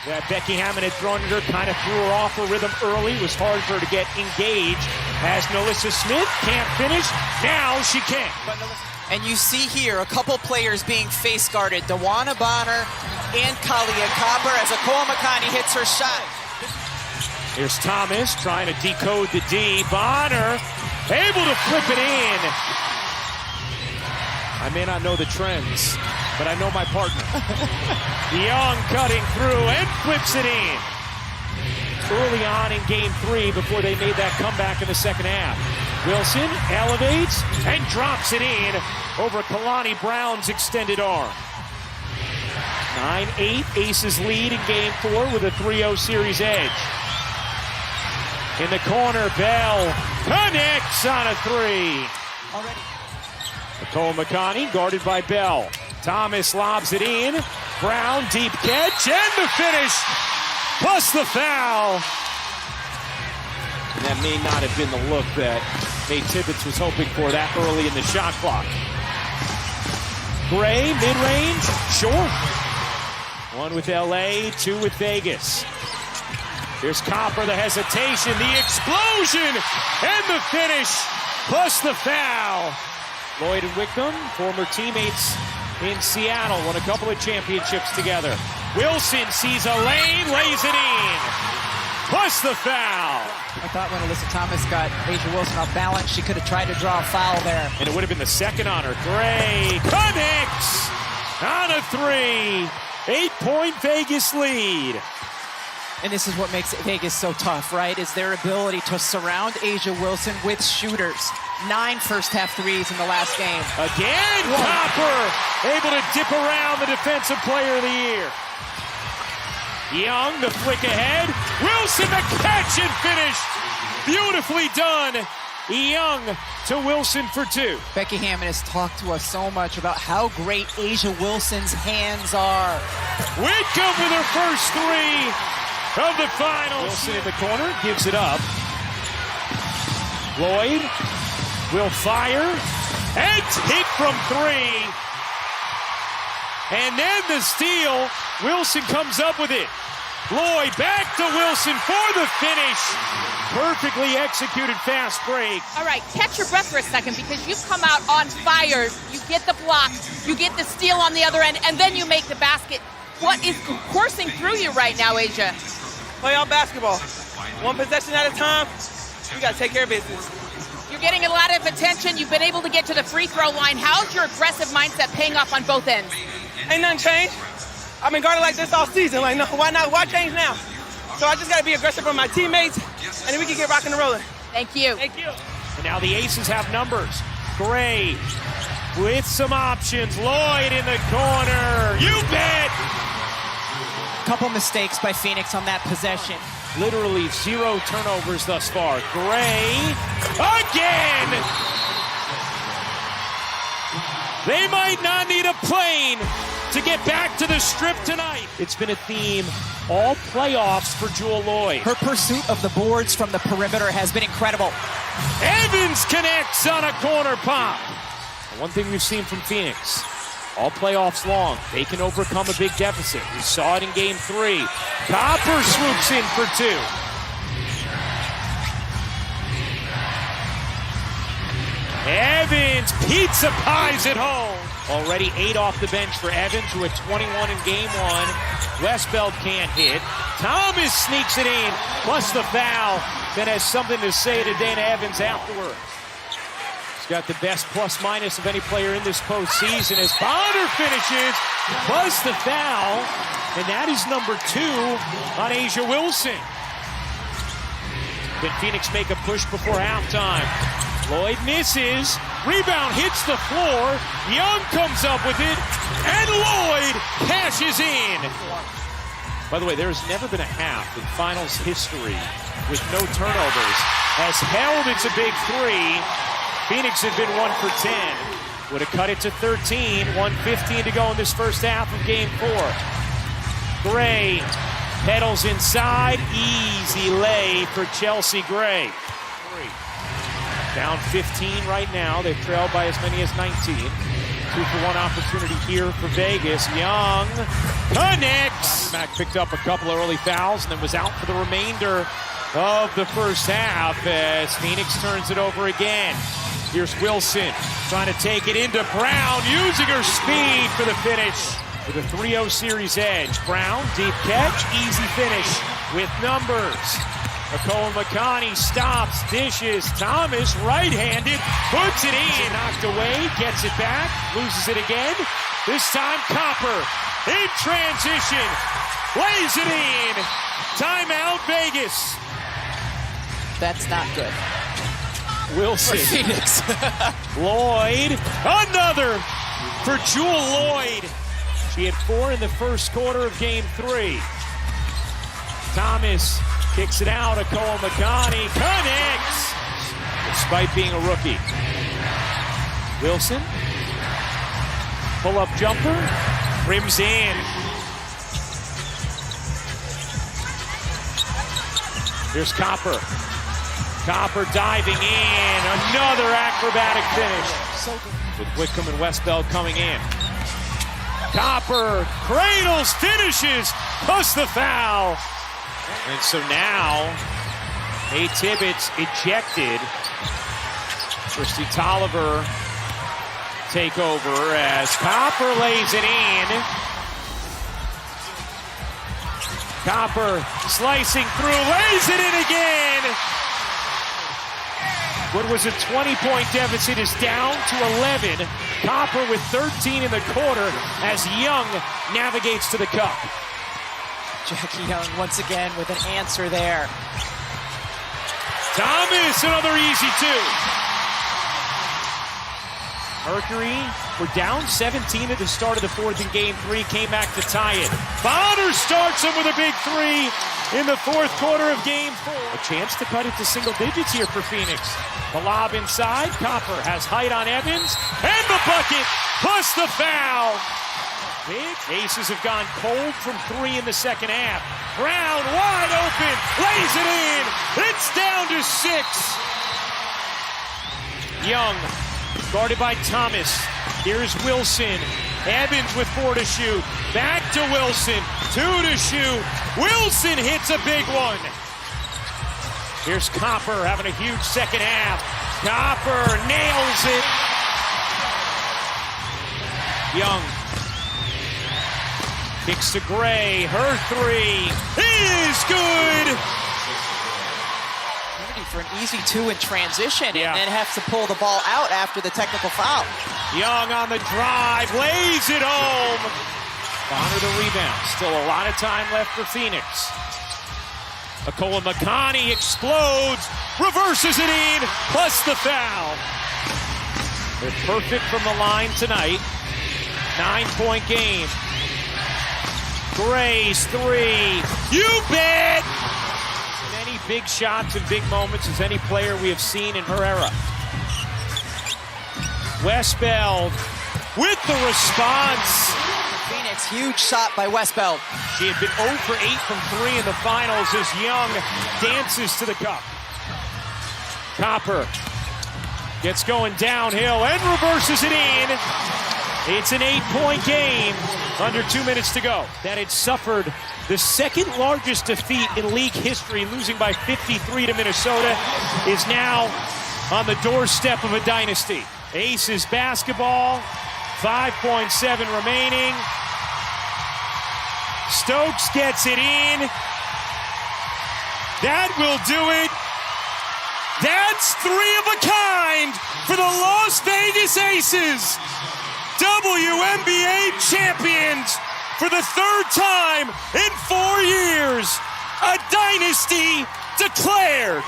That Becky Hammond had thrown at her, kind of threw her off her rhythm early. It was hard for her to get engaged. As Melissa Smith can't finish, now she can. And you see here a couple players being face guarded, Dawana Bonner and Kalia Copper, as Akoa Makani hits her shot. Here's Thomas trying to decode the D. Bonner able to flip it in. I may not know the trends, but I know my partner. Young cutting through and flips it in. Early on in game 3 before they made that comeback in the second half. Wilson elevates and drops it in over Kalani Brown's extended arm. 9-8, Aces lead in game 4 with a 3-0 series edge. In the corner, Bell connects on a 3. Akoa Makani guarded by Bell. Thomas lobs it in. Brown, deep catch, and the finish, plus the foul. And that may not have been the look that Nate Tibbetts was hoping for that early in the shot clock. Gray, mid-range, short. 1 with LA, 2 with Vegas. Here's Copper, the hesitation, the explosion, and the finish, plus the foul. Lloyd and Wickham, former teammates in Seattle, won a couple of championships together. Wilson sees a lane, lays it in, plus the foul. I thought when Alyssa Thomas got Asia Wilson off balance, she could have tried to draw a foul there. And it would have been the second on her. Gray connects on a 3. 8-point Vegas lead. And this is what makes Vegas so tough, right? Is their ability to surround Asia Wilson with shooters. 9 first-half threes in the last game. Again, Copper able to dip around the Defensive Player of the Year. Young, the flick ahead. Wilson, the catch and finish. Beautifully done. Young to Wilson for 2. Becky Hammond has talked to us so much about how great Asia Wilson's hands are. Wickham with her first 3 of the finals. Wilson in the corner, gives it up. Lloyd will fire, and hit from 3. And then the steal, Wilson comes up with it. Lloyd back to Wilson for the finish. Perfectly executed fast break. All right, catch your breath for a second, because you've come out on fire. You get the block, you get the steal on the other end, and then you make the basket. What is coursing through you right now, Asia? Playoff basketball. One possession at a time. We got to take care of business. You're getting a lot of attention. You've been able to get to the free throw line. How's your aggressive mindset paying off on both ends? Ain't nothing changed. I've been guarding like this all season. Like, no, why not? Why change now? So I just got to be aggressive for my teammates, and then we can get rocking and rolling. Thank you. Thank you. And now the Aces have numbers. Gray with some options. Lloyd in the corner. You bet. Couple mistakes by Phoenix on that possession. Literally 0 turnovers thus far. Gray again. They might not need a plane to get back to the Strip tonight. It's been a theme all playoffs for Jewell Lloyd. Her pursuit of the boards from the perimeter has been incredible. Evans connects on a corner pop. One thing we've seen from Phoenix, all playoffs long, they can overcome a big deficit. We saw it in game 3. Copper swoops in for 2. Evans pizza pies it home. Already 8 off the bench for Evans, who had 21 in game 1. Westbeld can't hit. Thomas sneaks it in, plus the foul. Then has something to say to Dana Evans afterward. He's got the best plus-minus of any player in this postseason as Bonner finishes, plus the foul. And that is number 2 on Asia Wilson. Can Phoenix make a push before halftime? Lloyd misses. Rebound hits the floor. Young comes up with it. And Lloyd cashes in. By the way, there has never been a half in finals history with no turnovers. As held, it's a big 3. Phoenix had been 1 for 10. Would have cut it to 13. 1:15 to go in this first half of game 4. Gray pedals inside. Easy lay for Chelsea Gray. Down 15 right now. They've trailed by as many as 19. 2-for-1 opportunity here for Vegas. Young connects. Mack picked up a couple of early fouls and then was out for the remainder of the first half as Phoenix turns it over again. Here's Wilson trying to take it into Brown, using her speed for the finish with a 3-0 series edge. Brown, deep catch, easy finish with numbers. McConaughey stops, dishes. Thomas, right-handed, puts it in. Knocked away, gets it back, loses it again. This time Copper in transition, lays it in. Timeout Vegas. That's not good. Wilson. For Phoenix. Lloyd, another for Jewel Lloyd. She had 4 in the first quarter of game 3. Thomas kicks it out. McConaughey connects despite being a rookie. Wilson, pull-up jumper, rims in. Here's Copper. Copper diving in. Another acrobatic finish. With Wickham and Westbeld coming in. Copper cradles, finishes, plus the foul. And so now, Nate Tibbetts ejected. Christy Tolliver take over as Copper lays it in. Copper slicing through, lays it in again. What was a 20-point deficit is down to 11. Copper with 13 in the quarter as Young navigates to the cup. Jackie Young once again with an answer there. Thomas, another easy 2. Mercury were down 17 at the start of the fourth in game 3, came back to tie it. Bonner starts them with a big 3 in the fourth quarter of game 4. A chance to cut it to single digits here for Phoenix. The lob inside, Copper has height on Evans, and the bucket, plus the foul. Aces have gone cold from 3 in the second half. Brown wide open, lays it in. It's down to 6. Young, guarded by Thomas. Here's Wilson. Evans with 4 to shoot. Back to Wilson. 2 to shoot. Wilson hits a big one. Here's Copper having a huge second half. Copper nails it. Young kicks to Gray. Her 3 is good. For an easy 2 in transition, Yeah. and then has to pull the ball out after the technical foul. Young on the drive, lays it home. Bonner the rebound. Still a lot of time left for Phoenix. McConaughey explodes, reverses it in, plus the foul. They're perfect from the line tonight. 9-point game. Gray's 3. You bet! Many big shots and big moments as any player we have seen in her era. Westbeld with the response. Phoenix, huge shot by Westbeld. She had been 0 for 8 from 3 in the finals as Young dances to the cup. Copper gets going downhill and reverses it in. It's an 8-point game, under 2 minutes to go. That had suffered the second largest defeat in league history, losing by 53 to Minnesota, is now on the doorstep of a dynasty. Aces basketball, 5.7 remaining. Stokes gets it in. That will do it. That's 3 of a kind for the Las Vegas Aces. WNBA champions for the 3rd time in 4 years. A dynasty declared.